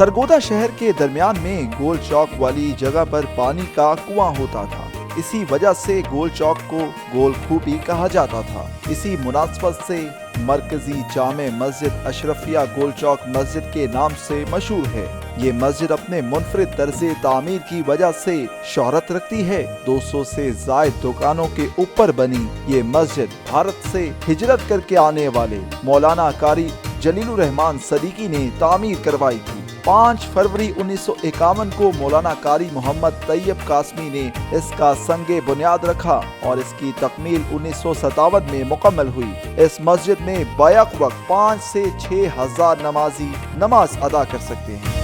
سرگودا شہر کے درمیان میں گول چوک والی جگہ پر پانی کا کنواں ہوتا تھا، اسی وجہ سے گول چوک کو گول کھوٹی کہا جاتا تھا۔ اسی مناسبت سے مرکزی جامع مسجد اشرفیہ گول چوک مسجد کے نام سے مشہور ہے۔ یہ مسجد اپنے منفرد طرز تعمیر کی وجہ سے شہرت رکھتی ہے۔ 200 سے زائد دکانوں کے اوپر بنی یہ مسجد بھارت سے ہجرت کر کے آنے والے مولانا قاری جلیل الرحمن صدیقی نے تعمیر کروائی تھی۔ 5 فروری 1951 کو مولانا قاری محمد طیب قاسمی نے اس کا سنگ بنیاد رکھا اور اس کی تکمیل 1957 میں مکمل ہوئی۔ اس مسجد میں بیک وقت 5 سے 6 ہزار نمازی نماز ادا کر سکتے ہیں۔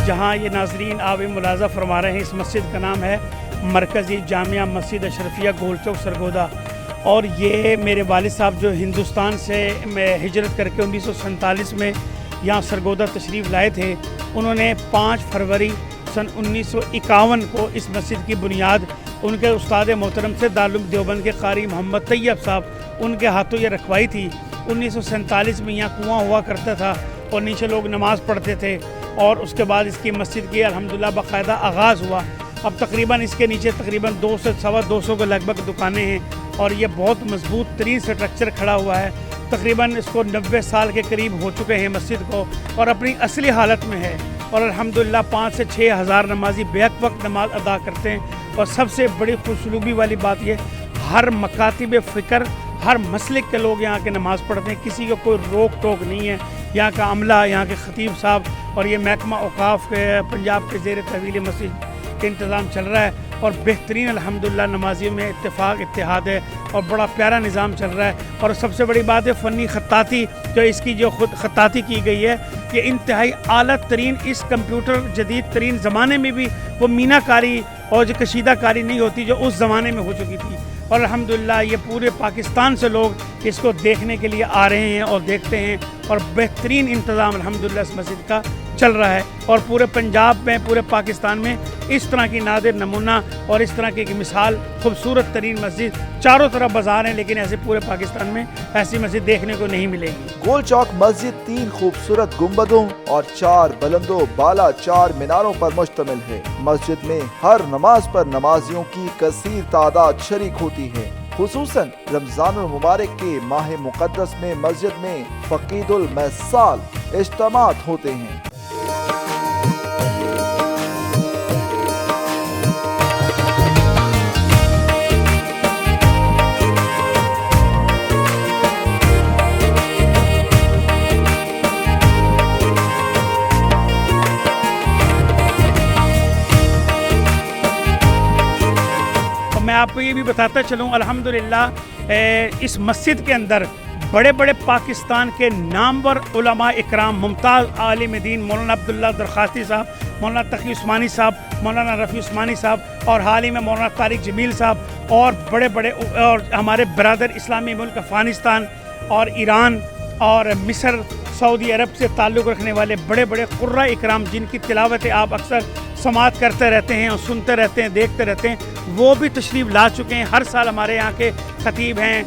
جہاں یہ ناظرین آپ ملاحظہ فرما رہے ہیں، اس مسجد کا نام ہے مرکزی جامعہ مسجد اشرفیہ گول چوک سرگودا، اور یہ میرے والد صاحب جو ہندوستان سے ہجرت کر کے 1947 میں یہاں سرگودا تشریف لائے تھے، انہوں نے 5 فروری سن 1951 کو اس مسجد کی بنیاد ان کے استاد محترم سے دارالعلوم دیوبند کے قاری محمد طیب صاحب ان کے ہاتھوں یہ رکھوائی تھی۔ 1947 میں یہاں کنواں ہوا کرتا تھا اور نیچے لوگ نماز پڑھتے تھے، اور اس کے بعد اس کی مسجد کی الحمدللہ باقاعدہ آغاز ہوا۔ اب تقریباً اس کے نیچے تقریباً 200 سے 225 کے لگ بھگ دکانیں ہیں، اور یہ بہت مضبوط ترین سٹرکچر کھڑا ہوا ہے۔ تقریباً اس کو 90 سال کے قریب ہو چکے ہیں مسجد کو، اور اپنی اصلی حالت میں ہے، اور الحمدللہ 5 سے 6 ہزار نمازی بیک وقت نماز ادا کرتے ہیں۔ اور سب سے بڑی خوشلوبی والی بات یہ، ہر مکاتب فکر، ہر مسلک کے لوگ یہاں کے نماز پڑھتے ہیں، کسی کو کوئی روک ٹوک نہیں ہے۔ یہاں کا عملہ، یہاں کے خطیب صاحب اور یہ محکمہ اوقاف کے پنجاب کے زیر تحویل مسجد کا انتظام چل رہا ہے، اور بہترین الحمدللہ نمازیوں میں اتفاق اتحاد ہے، اور بڑا پیارا نظام چل رہا ہے۔ اور سب سے بڑی بات ہے فنی خطاطی، جو اس کی جو خود خطاطی کی گئی ہے، یہ انتہائی اعلیٰ ترین، اس کمپیوٹر جدید ترین زمانے میں بھی وہ مینہ کاری اور جو کشیدہ کاری نہیں ہوتی جو اس زمانے میں ہو چکی تھی۔ اور الحمدللہ یہ پورے پاکستان سے لوگ اس کو دیکھنے کے لیے آ رہے ہیں اور دیکھتے ہیں، اور بہترین انتظام الحمدللہ اس مسجد کا چل رہا ہے۔ اور پورے پنجاب میں، پورے پاکستان میں اس طرح کی نادر نمونہ اور اس طرح کی مثال خوبصورت ترین مسجد، چاروں طرف بازار ہیں لیکن ایسے پورے پاکستان میں ایسی مسجد دیکھنے کو نہیں ملے گی۔ گول چوک مسجد 3 خوبصورت گنبدوں اور 4 بلند و بالا 4 میناروں پر مشتمل ہے۔ مسجد میں ہر نماز پر نمازیوں کی کثیر تعداد شریک ہوتی ہے۔ خصوصاً رمضان المبارک کے ماہ مقدس میں مسجد میں فقید المثال اجتماعات ہوتے ہیں۔ میں آپ کو یہ بھی بتاتا چلوں، الحمدللہ اس مسجد کے اندر بڑے بڑے پاکستان کے نامور علماء اکرام، ممتاز عالم دین مولانا عبداللہ درخواستی صاحب، مولانا تقی عثمانی صاحب، مولانا رفیع عثمانی صاحب، اور حال ہی میں مولانا طارق جمیل صاحب، اور بڑے بڑے اور ہمارے برادر اسلامی ملک افغانستان اور ایران اور مصر، سعودی عرب سے تعلق رکھنے والے بڑے بڑے قرہ اکرام، جن کی تلاوتیں آپ اکثر سماعت کرتے رہتے ہیں اور سنتے رہتے ہیں، دیکھتے رہتے ہیں، وہ بھی تشریف لا چکے ہیں۔ ہر سال ہمارے یہاں کے خطیب ہیں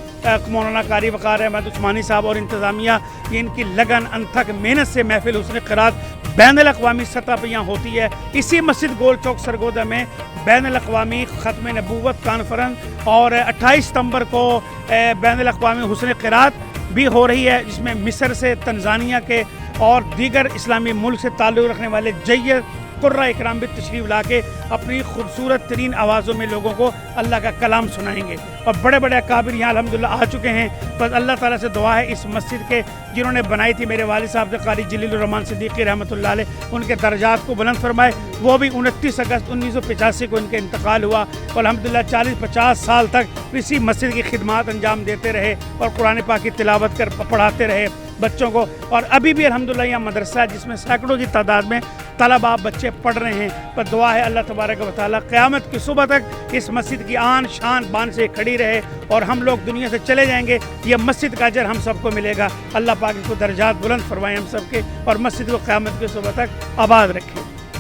مولانا قاری وقار احمد عثمانی صاحب اور انتظامیہ، یہ ان کی لگن انتھک محنت سے محفل حسن قرات بین الاقوامی سطح پہ یہاں ہوتی ہے۔ اسی مسجد گول چوک سرگودا میں بین الاقوامی ختم نبوت کانفرنس اور 28 ستمبر کو بین الاقوامی حسن قرات بھی ہو رہی ہے، جس میں مصر سے، تنزانیہ کے اور دیگر اسلامی ملک سے تعلق رکھنے والے جید قرہ اکرام بھی تشریف لا کے اپنی خوبصورت ترین آوازوں میں لوگوں کو اللہ کا کلام سنائیں گے، اور بڑے بڑے اکابر یہاں الحمدللہ آ چکے ہیں۔ بس اللہ تعالیٰ سے دعا ہے اس مسجد کے جنہوں نے بنائی تھی میرے والد صاحب سے قاری جلیل الرحمن صدیقی رحمۃ اللہ علیہ، ان کے درجات کو بلند فرمائے۔ وہ بھی 29 اگست 1985 کو ان کا انتقال ہوا، اور الحمدللہ 40-50 سال تک اسی مسجد کی خدمات انجام دیتے رہے اور قرآن پاک کی تلاوت کر پڑھاتے رہے بچوں کو۔ اور ابھی بھی الحمدللہ یہاں مدرسہ ہے جس میں سینکڑوں کی تعداد میں طلباء بچے پڑھ رہے ہیں۔ پر دعا ہے اللہ تبارک و تعالیٰ قیامت کی صبح تک اس مسجد کی آن شان بان سے کھڑی رہے، اور ہم لوگ دنیا سے چلے جائیں گے، یہ مسجد کا اجر ہم سب کو ملے گا۔ اللہ پاک کو درجات بلند فرمائے ہم سب کے، اور مسجد کو قیامت کی صبح تک آباد رکھے۔